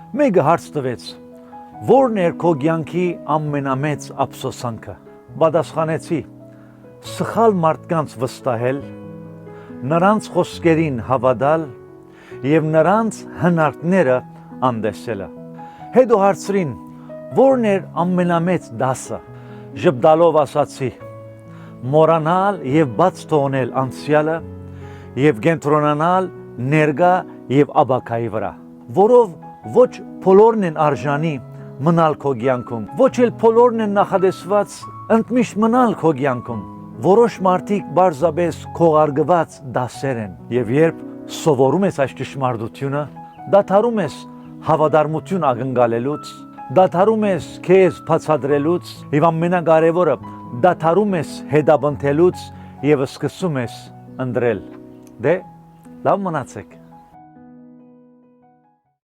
Մեկը հարց տվեց. Որն էր քո կյանքի ամենամեծ ափսոսանքը։ Պատասխանեցի. սխալ մարդկանց վստահել, նրանց խոսքերին հավատալ եւ նրանց հնարքները անդեսելը։ Հետո հարցրին. որն էր ամենամեծ դասը։ Ժպտալով ասացի. մոռանալ եւ բաց թողնել անցյալը եւ կենտրոնանալ ներկա եւ ապագայի վրա, որով ոչ բոլորն են արժանի մնալ քո կյանքում, ոչ էլ բոլորն են նախադեсված ընդմիշտ մնալ քո կյանքում։ Որոշ մարդիկ բարձրապես քողարկված դասեր են, եւ երբ սովորում ես այս ճշմարտությունը, դադարում ես հավատարմություն ակնկալելուց, դադարում ես քեզ բացատրելուց եւ ամենակարևորը դադարում ես հետապնդելուց եւ սկսում ես ընտրել։ Դե լավ մնացեք։